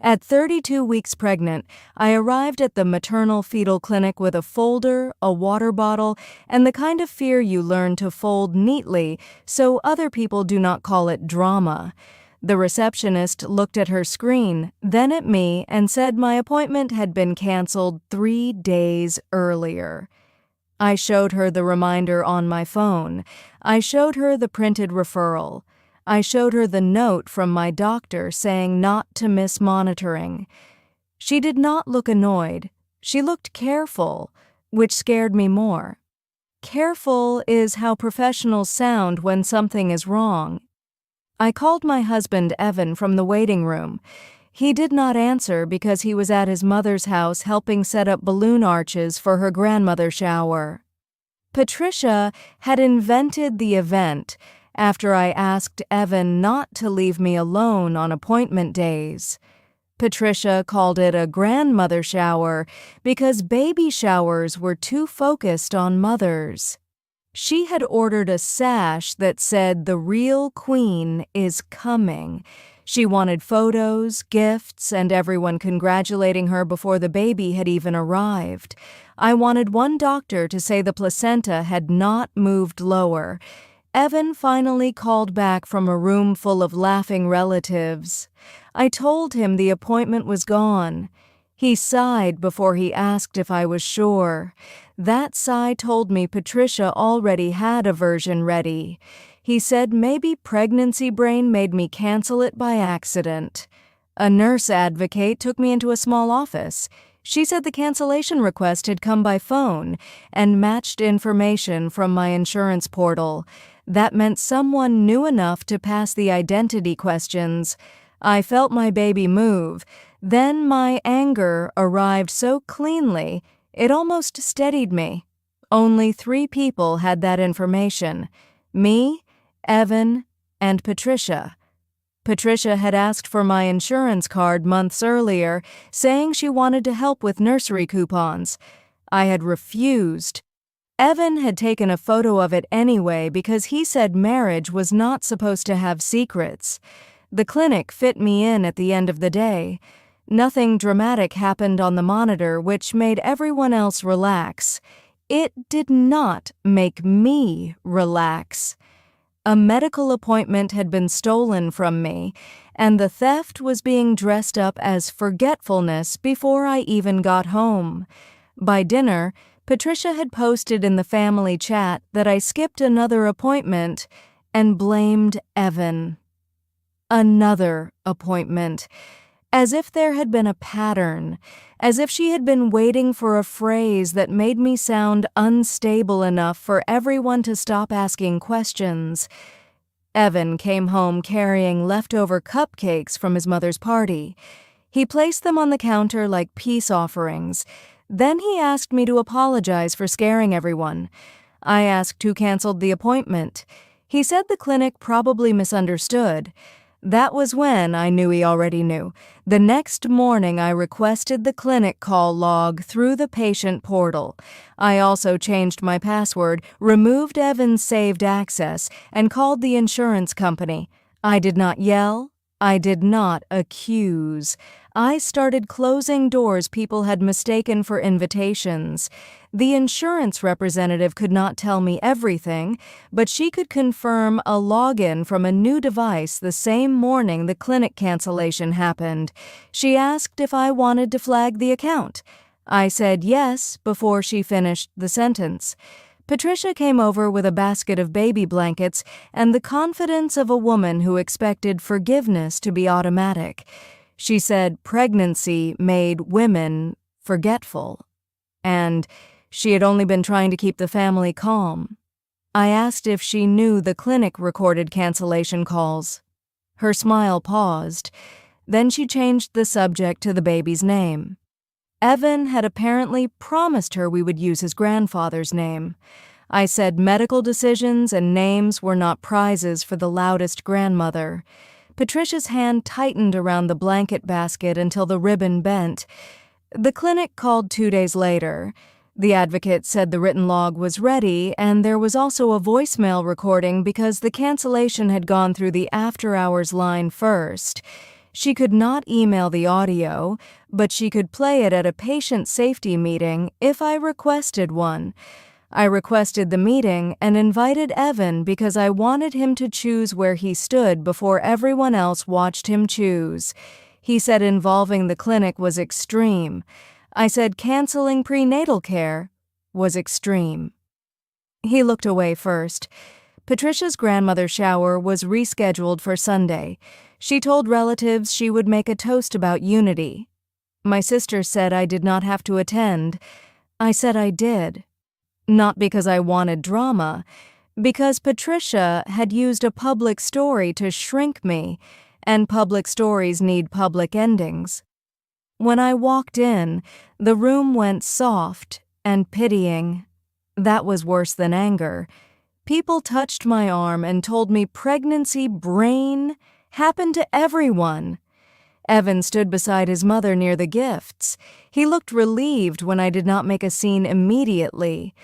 At 32 weeks pregnant, I arrived at the maternal fetal clinic with a folder, a water bottle, and the kind of fear you learn to fold neatly so other people do not call it drama. The receptionist looked at her screen, then at me, and said my appointment had been canceled 3 days earlier. I showed her the reminder on my phone. I showed her the printed referral. I showed her the note from my doctor saying not to miss monitoring. She did not look annoyed. She looked careful, which scared me more. Careful is how professionals sound when something is wrong. I called my husband Evan from the waiting room. He did not answer because he was at his mother's house helping set up balloon arches for her grandmother's shower. Patricia had invented the event after I asked Evan not to leave me alone on appointment days. Patricia called it a grandmother shower because baby showers were too focused on mothers. She had ordered a sash that said the real queen is coming. She wanted photos, gifts, and everyone congratulating her before the baby had even arrived. I wanted one doctor to say the placenta had not moved lower. Evan finally called back from a room full of laughing relatives. I told him the appointment was gone. He sighed before he asked if I was sure. That sigh told me Patricia already had a version ready. He said maybe pregnancy brain made me cancel it by accident. A nurse advocate took me into a small office. She said the cancellation request had come by phone and matched information from my insurance portal. That meant someone knew enough to pass the identity questions. I felt my baby move. Then my anger arrived so cleanly, it almost steadied me. Only 3 people had that information: me, Evan, and Patricia. Patricia had asked for my insurance card months earlier, saying she wanted to help with nursery coupons. I had refused. Evan had taken a photo of it anyway because he said marriage was not supposed to have secrets. The clinic fit me in at the end of the day. Nothing dramatic happened on the monitor, which made everyone else relax. It did not make me relax. A medical appointment had been stolen from me, and the theft was being dressed up as forgetfulness before I even got home. By dinner, Patricia had posted in the family chat that I skipped another appointment and blamed Evan. Another appointment. As if there had been a pattern, as if she had been waiting for a phrase that made me sound unstable enough for everyone to stop asking questions. Evan came home carrying leftover cupcakes from his mother's party. He placed them on the counter like peace offerings. Then he asked me to apologize for scaring everyone. I asked who canceled the appointment. He said the clinic probably misunderstood. That was when I knew he already knew. The next morning, I requested the clinic call log through the patient portal. I also changed my password, removed Evan's saved access, and called the insurance company. I did not yell. I did not accuse. I started closing doors people had mistaken for invitations. The insurance representative could not tell me everything, but she could confirm a login from a new device the same morning the clinic cancellation happened. She asked if I wanted to flag the account. I said yes before she finished the sentence. Patricia came over with a basket of baby blankets and the confidence of a woman who expected forgiveness to be automatic. She said pregnancy made women forgetful, and she had only been trying to keep the family calm. I asked if she knew the clinic recorded cancellation calls. Her smile paused. Then she changed the subject to the baby's name. Evan had apparently promised her we would use his grandfather's name. I said medical decisions and names were not prizes for the loudest grandmother. Patricia's hand tightened around the blanket basket until the ribbon bent. The clinic called 2 days later. The advocate said the written log was ready, and there was also a voicemail recording because the cancellation had gone through the after-hours line first. She could not email the audio, but she could play it at a patient safety meeting if I requested one. I requested the meeting and invited Evan because I wanted him to choose where he stood before everyone else watched him choose. He said involving the clinic was extreme. I said canceling prenatal care was extreme. He looked away first. Patricia's grandmother's shower was rescheduled for Sunday. She told relatives she would make a toast about unity. My sister said I did not have to attend. I said I did. Not because I wanted drama, because Patricia had used a public story to shrink me, and public stories need public endings. When I walked in, the room went soft and pitying. That was worse than anger. People touched my arm and told me pregnancy brain happened to everyone. Evan stood beside his mother near the gifts. He looked relieved when I did not make a scene immediately.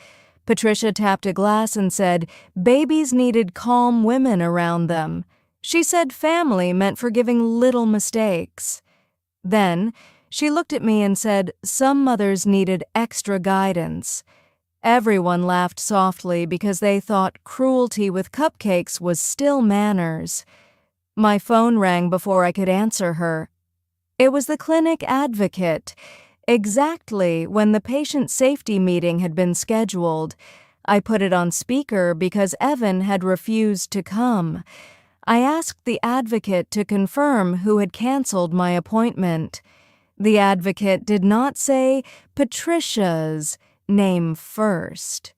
Patricia tapped a glass and said babies needed calm women around them. She said family meant forgiving little mistakes. Then she looked at me and said some mothers needed extra guidance. Everyone laughed softly because they thought cruelty with cupcakes was still manners. My phone rang before I could answer her. It was the clinic advocate. Exactly when the patient safety meeting had been scheduled. I put it on speaker because Evan had refused to come. I asked the advocate to confirm who had canceled my appointment. The advocate did not say Patricia's name first.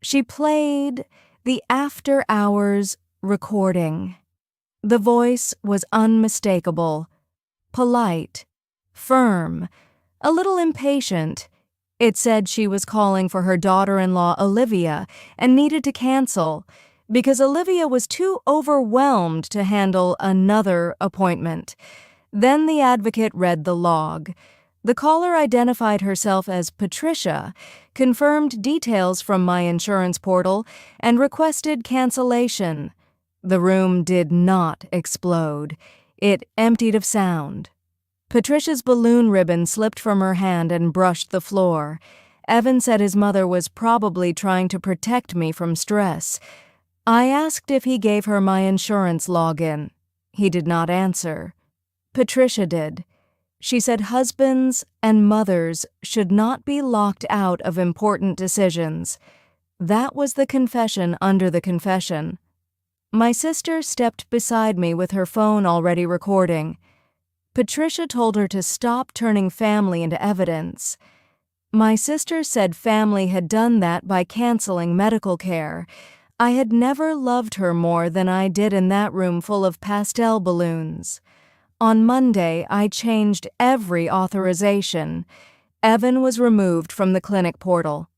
She played the after-hours recording. The voice was unmistakable, polite, firm, a little impatient. It said she was calling for her daughter-in-law Olivia and needed to cancel because Olivia was too overwhelmed to handle another appointment. Then the advocate read the log. The caller identified herself as Patricia, confirmed details from my insurance portal, and requested cancellation. The room did not explode. It emptied of sound. Patricia's balloon ribbon slipped from her hand and brushed the floor. Evan said his mother was probably trying to protect me from stress. I asked if he gave her my insurance login. He did not answer. Patricia did. She said husbands and mothers should not be locked out of important decisions. That was the confession under the confession. My sister stepped beside me with her phone already recording. Patricia told her to stop turning family into evidence. My sister said family had done that by canceling medical care. I had never loved her more than I did in that room full of pastel balloons. On Monday, I changed every authorization. Evan was removed from the clinic portal.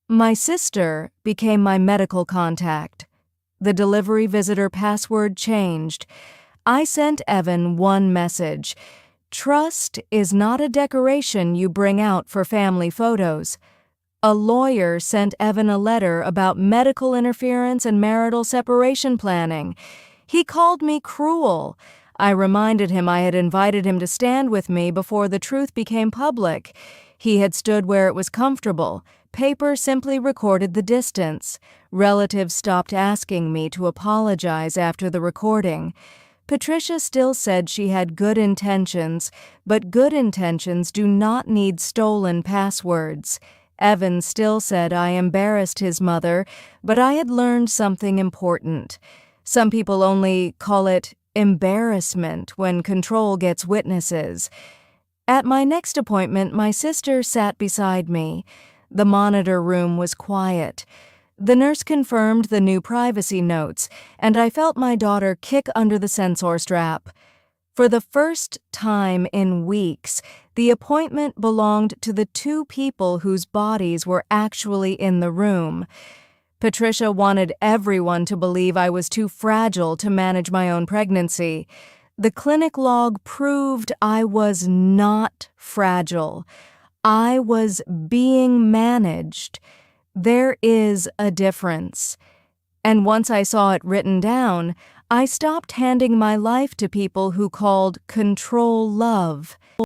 My sister became my medical contact. The delivery visitor password changed. I sent Evan one message. Trust is not a decoration you bring out for family photos. A lawyer sent Evan a letter about medical interference and marital separation planning. He called me cruel. I reminded him I had invited him to stand with me before the truth became public. He had stood where it was comfortable. Paper simply recorded the distance. Relatives stopped asking me to apologize after the recording. Patricia still said she had good intentions, but good intentions do not need stolen passwords. Evan still said I embarrassed his mother, but I had learned something important. Some people only call it embarrassment when control gets witnesses. At my next appointment, my sister sat beside me. The monitor room was quiet. The nurse confirmed the new privacy notes, and I felt my daughter kick under the sensor strap. For the first time in weeks, the appointment belonged to the two people whose bodies were actually in the room. Patricia wanted everyone to believe I was too fragile to manage my own pregnancy. The clinic log proved I was not fragile. I was being managed. There is a difference. And once I saw it written down, I stopped handing my life to people who called control love.